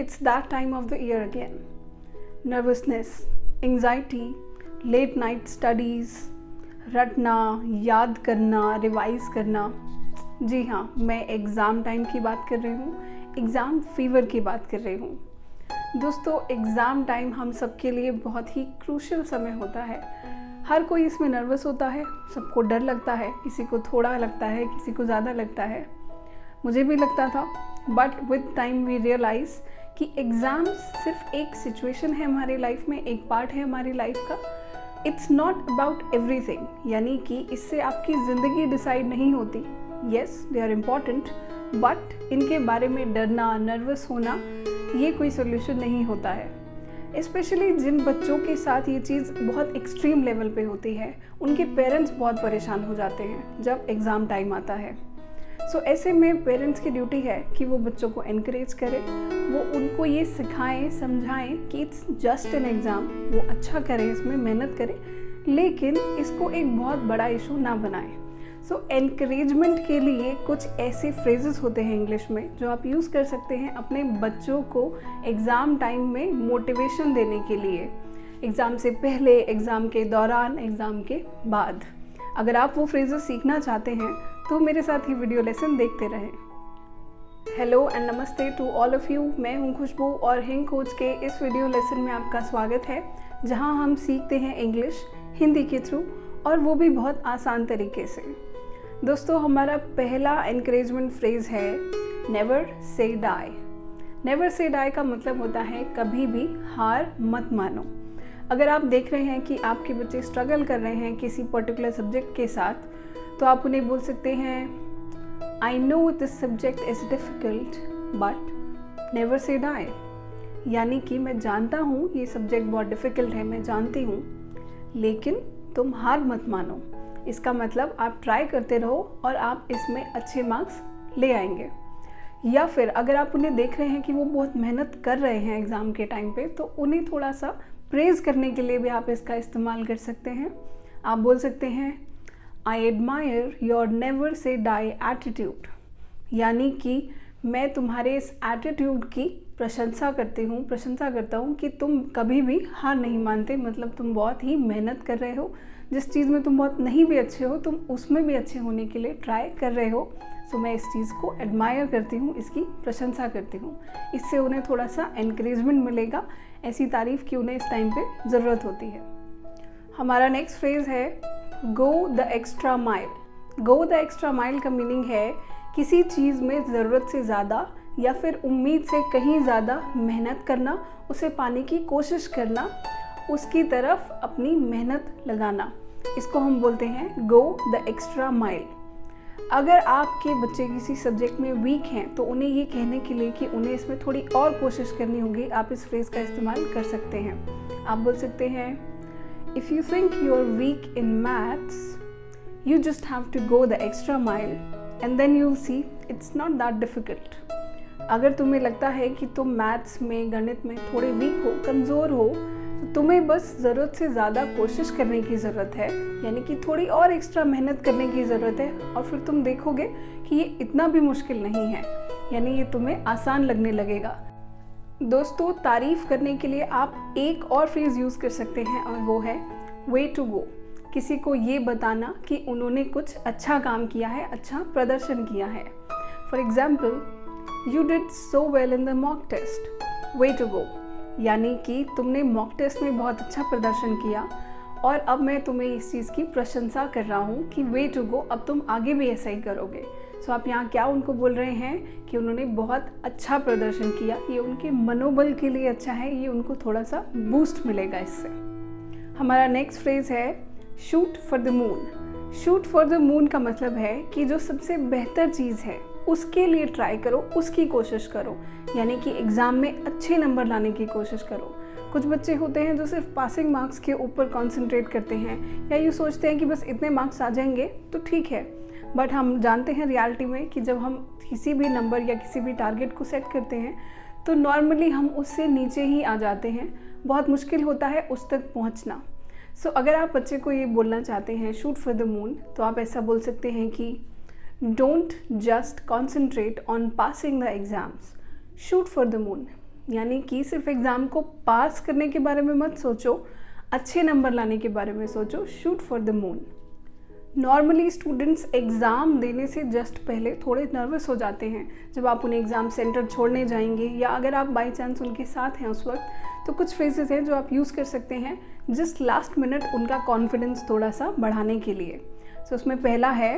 It's that time of the year again. Nervousness, anxiety, late night studies, रटना, याद करना, revise करना। जी हाँ, मैं एग्ज़ाम टाइम की बात कर रही हूँ, एग्ज़ाम फीवर की बात कर रही हूँ। दोस्तों, एग्ज़ाम टाइम हम सबके लिए बहुत ही क्रूशियल समय होता है। हर कोई इसमें नर्वस होता है, सबको डर लगता है, किसी को थोड़ा लगता है, किसी को ज़्यादा लगता है। मुझे भी लगता था, but with time we realize कि एग्ज़ाम्स सिर्फ एक सिचुएशन है हमारी लाइफ में, एक पार्ट है हमारी लाइफ का। इट्स नॉट अबाउट एवरीथिंग, यानी कि इससे आपकी ज़िंदगी डिसाइड नहीं होती। Yes, they are important, but इनके बारे में डरना, नर्वस होना, ये कोई सोल्यूशन नहीं होता है। स्पेशली जिन बच्चों के साथ ये चीज़ बहुत एक्सट्रीम लेवल पे होती है, उनके पेरेंट्स बहुत परेशान हो जाते हैं जब एग्ज़ाम टाइम आता है। सो ऐसे में पेरेंट्स की ड्यूटी है कि वो बच्चों को एनकरेज करें, वो उनको ये सिखाएं, समझाएं कि इट्स जस्ट एन एग्ज़ाम, वो अच्छा करें, इसमें मेहनत करें, लेकिन इसको एक बहुत बड़ा इशू ना बनाएं। सो एनकरेजमेंट के लिए कुछ ऐसे फ्रेजेस होते हैं इंग्लिश में जो आप यूज़ कर सकते हैं अपने बच्चों को एग्ज़ाम टाइम में मोटिवेशन देने के लिए, एग्ज़ाम से पहले, एग्ज़ाम के दौरान, एग्ज़ाम के बाद। अगर आप वो फ्रेजेस सीखना चाहते हैं तो मेरे साथ ही वीडियो लेसन देखते रहें। हेलो एंड नमस्ते टू ऑल ऑफ़ यू। मैं हूं खुशबू और HinKhoj के इस वीडियो लेसन में आपका स्वागत है, जहां हम सीखते हैं इंग्लिश हिंदी के थ्रू, और वो भी बहुत आसान तरीके से। दोस्तों, हमारा पहला एनकरेजमेंट फ्रेज़ है never say die. Never say die का मतलब होता है कभी भी हार मत मानो। अगर आप देख रहे हैं कि आपके बच्चे स्ट्रगल कर रहे हैं किसी पर्टिकुलर सब्जेक्ट के साथ, तो आप उन्हें बोल सकते हैं I know this subject is difficult but never say die. यानी कि मैं जानता हूँ ये सब्जेक्ट बहुत डिफ़िकल्ट है, मैं जानती हूँ, लेकिन तुम हार मत मानो। इसका मतलब आप ट्राई करते रहो और आप इसमें अच्छे मार्क्स ले आएंगे। या फिर अगर आप उन्हें देख रहे हैं कि वो बहुत मेहनत कर रहे हैं एग्ज़ाम के टाइम पे, तो उन्हें थोड़ा सा प्रेज़ करने के लिए भी आप इसका इस्तेमाल कर सकते हैं। आप बोल सकते हैं I admire your never say die attitude. यानी कि मैं तुम्हारे इस एटीट्यूड की प्रशंसा करता हूँ कि तुम कभी भी हार नहीं मानते। मतलब तुम बहुत ही मेहनत कर रहे हो, जिस चीज़ में तुम बहुत नहीं भी अच्छे हो, तुम उसमें भी अच्छे होने के लिए ट्राई कर रहे हो। सो मैं इस चीज़ को एडमायर करती हूँ, इसकी प्रशंसा करती हूँ। इससे उन्हें थोड़ा सा एनकरेजमेंट मिलेगा, ऐसी तारीफ़ की उन्हें इस टाइम पे ज़रूरत होती है। हमारा नेक्स्ट फ्रेज़ है go the extra mile. Go the extra mile का मीनिंग है किसी चीज़ में ज़रूरत से ज़्यादा या फिर उम्मीद से कहीं ज़्यादा मेहनत करना, उसे पाने की कोशिश करना, उसकी तरफ अपनी मेहनत लगाना। इसको हम बोलते हैं गो द एक्स्ट्रा माइल। अगर आपके बच्चे किसी सब्जेक्ट में वीक हैं, तो उन्हें ये कहने के लिए कि उन्हें इसमें थोड़ी और कोशिश करनी होगी, आप इस फ्रेज़ का इस्तेमाल कर सकते हैं। आप बोल सकते हैं If you think you're weak in maths, you just have to go the extra mile and then you'll see it's not that difficult. अगर तुम्हें लगता है कि तुम मैथ्स में, गणित में थोड़े वीक हो, कमज़ोर हो, तो तुम्हें बस ज़रूरत से ज़्यादा कोशिश करने की ज़रूरत है, यानी कि थोड़ी और एक्स्ट्रा मेहनत करने की ज़रूरत है, और फिर तुम देखोगे कि ये इतना भी मुश्किल नहीं है, यानी ये तुम्हें आसान लगने लगेगा। दोस्तों, तारीफ़ करने के लिए आप एक और फ्रेज़ यूज़ कर सकते हैं, और वो है वे टू गो। किसी को ये बताना कि उन्होंने कुछ अच्छा काम किया है, अच्छा प्रदर्शन किया है। For example, you did so well in the mock test, way to go. यानी कि तुमने मॉक टेस्ट में बहुत अच्छा प्रदर्शन किया, और अब मैं तुम्हें इस चीज़ की प्रशंसा कर रहा हूँ कि वे टू गो, अब तुम आगे भी ऐसा ही करोगे। सो आप यहाँ क्या उनको बोल रहे हैं कि उन्होंने बहुत अच्छा प्रदर्शन किया, ये उनके मनोबल के लिए अच्छा है, ये उनको थोड़ा सा बूस्ट मिलेगा इससे। हमारा नेक्स्ट फ्रेज़ है shoot for the moon. Shoot for the moon का मतलब है कि जो सबसे बेहतर चीज़ है उसके लिए ट्राई करो, उसकी कोशिश करो, यानी कि एग्ज़ाम में अच्छे नंबर लाने की कोशिश करो। कुछ बच्चे होते हैं जो सिर्फ पासिंग मार्क्स के ऊपर कॉन्सेंट्रेट करते हैं, या ये सोचते हैं कि बस इतने मार्क्स आ जाएंगे तो ठीक है। बट हम जानते हैं रियलिटी में कि जब हम किसी भी नंबर या किसी भी टारगेट को सेट करते हैं, तो नॉर्मली हम उससे नीचे ही आ जाते हैं, बहुत मुश्किल होता है उस तक पहुंचना। सो अगर आप बच्चे को ये बोलना चाहते हैं शूट फॉर द मून, तो आप ऐसा बोल सकते हैं कि don't just concentrate on passing the exams, shoot for the moon. यानी कि सिर्फ एग्ज़ाम को पास करने के बारे में मत सोचो, अच्छे नंबर लाने के बारे में सोचो। Shoot for the moon. Normally students exam देने से जस्ट पहले थोड़े नर्वस हो जाते हैं जब आप उन्हें एग्ज़ाम सेंटर छोड़ने जाएंगे, या अगर आप बाई चांस उनके साथ हैं उस वक्त, तो कुछ फ्रेजेस हैं जो आप यूज़ कर सकते हैं जस्ट लास्ट मिनट उनका कॉन्फिडेंस थोड़ा सा बढ़ाने के लिए। सो उसमें पहला है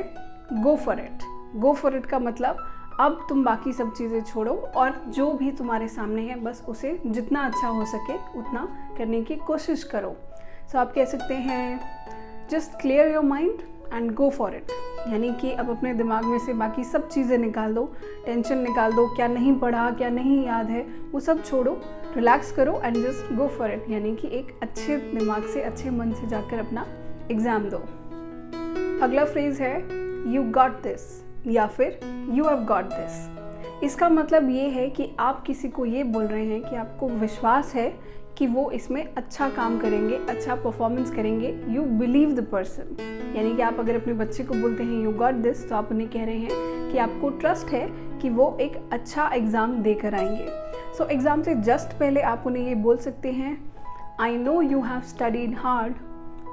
go for it. Go for it का मतलब अब तुम बाकी सब चीज़ें छोड़ो और जो भी तुम्हारे सामने है बस उसे जितना अच्छा हो सके उतना करने की कोशिश करो। सो आप कह सकते हैं just clear your mind and go for it, यानी कि अब अपने दिमाग में से बाकी सब चीज़ें निकाल दो, टेंशन निकाल दो, क्या नहीं पढ़ा, क्या नहीं याद है, वो सब छोड़ो, रिलैक्स करो and just go for it, यानी कि एक अच्छे दिमाग से, अच्छे मन से जाकर अपना एग्ज़ाम दो। अगला फ्रेज़ है यू गॉट दिस या फिर यू हैव गॉट दिस। इसका मतलब ये है कि आप किसी को ये बोल रहे हैं कि आपको विश्वास है कि वो इसमें अच्छा काम करेंगे, अच्छा परफॉर्मेंस करेंगे। यू बिलीव द पर्सन, यानी कि आप अगर अपने बच्चे को बोलते हैं यू गॉट दिस, तो आप उन्हें कह रहे हैं कि आपको ट्रस्ट है कि वो एक अच्छा एग्ज़ाम देकर आएंगे। सो एग्ज़ाम से जस्ट पहले आप उन्हें ये बोल सकते हैं I no you have studied hard,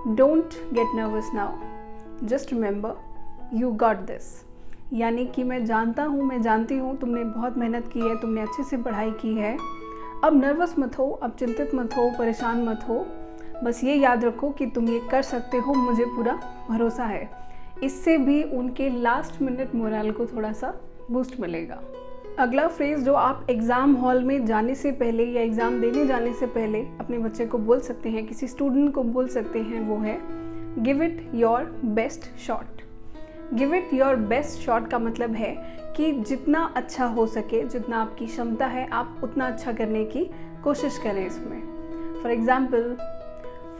don't get nervous now, just remember you got this. यानी कि मैं जानता हूँ, मैं जानती हूँ तुमने बहुत मेहनत की है, तुमने अच्छे से पढ़ाई की है, अब नर्वस मत हो, अब चिंतित मत हो, परेशान मत हो, बस ये याद रखो कि तुम ये कर सकते हो, मुझे पूरा भरोसा है। इससे भी उनके लास्ट मिनट मोरल को थोड़ा सा बूस्ट मिलेगा। अगला फ्रेज़ जो आप एग्ज़ाम हॉल में जाने से पहले या एग्ज़ाम देने जाने से पहले अपने बच्चे को बोल सकते हैं, किसी स्टूडेंट को बोल सकते हैं, वो है give it your best shot. Give it your best shot का मतलब है कि जितना अच्छा हो सके, जितना आपकी क्षमता है, आप उतना अच्छा करने की कोशिश करें इसमें। For example,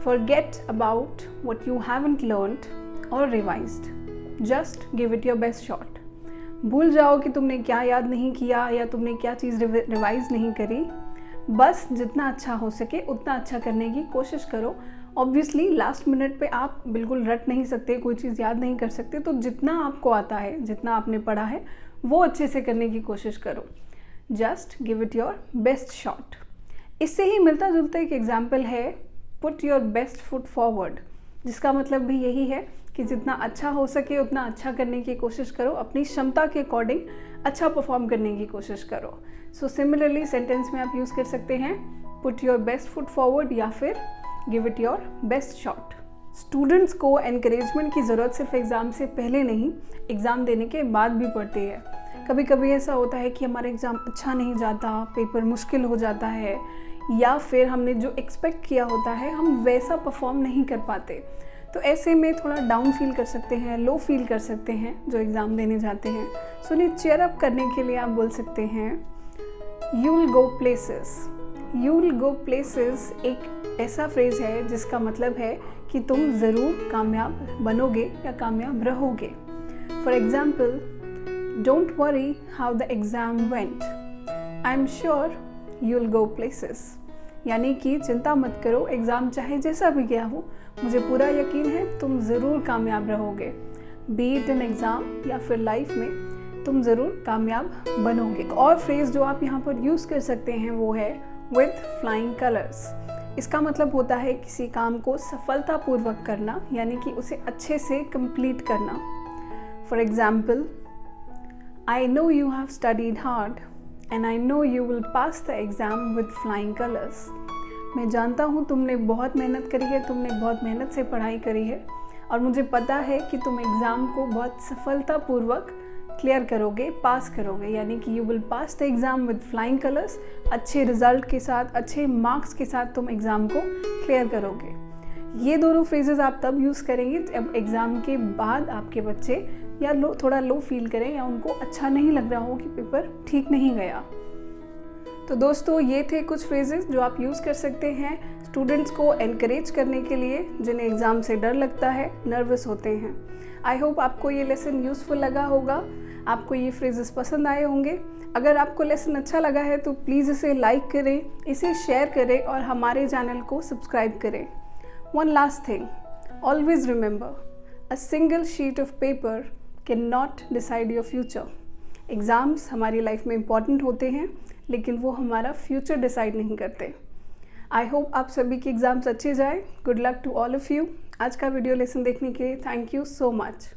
forget about what you haven't learned और revised, just give it your best shot. भूल जाओ कि तुमने क्या याद नहीं किया या तुमने क्या चीज़ रिवाइज नहीं करी, बस जितना अच्छा हो सके उतना अच्छा करने की कोशिश करो। ऑब्वियसली लास्ट मिनट पे आप बिल्कुल रट नहीं सकते, कोई चीज़ याद नहीं कर सकते, तो जितना आपको आता है, जितना आपने पढ़ा है, वो अच्छे से करने की कोशिश करो। Just give it your best shot. इससे ही मिलता जुलता एक एग्जाम्पल है put your best foot forward, जिसका मतलब भी यही है कि जितना अच्छा हो सके उतना अच्छा करने की कोशिश करो, अपनी क्षमता के अकॉर्डिंग अच्छा परफॉर्म करने की कोशिश करो। सो सिमिलरली सेंटेंस में आप यूज़ कर सकते हैं put your best foot forward या फिर give it your best shot. Students को एनकरेजमेंट की ज़रूरत सिर्फ एग्ज़ाम से पहले नहीं, एग्ज़ाम देने के बाद भी पड़ती है। कभी कभी ऐसा होता है कि हमारा एग्ज़ाम अच्छा नहीं जाता, पेपर मुश्किल हो जाता है, या फिर हमने जो एक्सपेक्ट किया होता है हम वैसा परफॉर्म नहीं कर पाते। तो ऐसे में थोड़ा डाउन फील कर सकते हैं, लो फील कर सकते हैं जो एग्ज़ाम देने जाते हैं। सो उन्हें चेयर अप करने के लिए आप बोल सकते हैं you will go places. You will go places एक ऐसा फ्रेज़ है जिसका मतलब है कि तुम ज़रूर कामयाब बनोगे या कामयाब रहोगे। For example, don't worry how the exam went, I am sure you will go places. यानी कि चिंता मत करो, एग्ज़ाम चाहे जैसा भी गया हो, मुझे पूरा यकीन है तुम ज़रूर कामयाब रहोगे। बी इट इन एग्ज़ाम या फिर लाइफ में तुम ज़रूर कामयाब बनोगे। और फ्रेज़ जो आप यहाँ पर यूज़ कर सकते हैं वो है विथ फ्लाइंग कलर्स। इसका मतलब होता है किसी काम को सफलतापूर्वक करना, यानी कि उसे अच्छे से कंप्लीट करना। For example, I know you have studied hard and I know you will pass the exam with flying colours. मैं जानता हूँ तुमने बहुत मेहनत करी है, तुमने बहुत मेहनत से पढ़ाई करी है, और मुझे पता है कि तुम एग्ज़ाम को बहुत सफलतापूर्वक क्लियर करोगे, पास करोगे। यानी कि you will pass the exam with flying colours, अच्छे रिजल्ट के साथ, अच्छे मार्क्स के साथ तुम एग्ज़ाम को क्लियर करोगे। ये दोनों फ्रेजेस आप तब यूज़ करेंगे जब एग्ज़ाम के बाद आपके बच्चे या थोड़ा लो फील करें या उनको अच्छा नहीं लग रहा हो कि पेपर ठीक नहीं गया। तो दोस्तों, ये थे कुछ फ्रेजेस जो आप यूज़ कर सकते हैं स्टूडेंट्स को एनकरेज करने के लिए जिन्हें एग्ज़ाम से डर लगता है, नर्वस होते हैं। आई होप आपको ये लेसन यूज़फुल लगा होगा, आपको ये फ्रेजेस पसंद आए होंगे। अगर आपको लेसन अच्छा लगा है तो प्लीज़ इसे लाइक करें, इसे शेयर करें और हमारे चैनल को सब्सक्राइब करें। One last thing, always remember, a single sheet of paper can not decide your future. Exams हमारी लाइफ में इम्पॉर्टेंट होते हैं, लेकिन वो हमारा फ्यूचर डिसाइड नहीं करते। आई होप आप सभी के एग्ज़ाम्स अच्छे जाए। Good luck to all of you. आज का वीडियो लेसन देखने के लिए थैंक यू सो मच।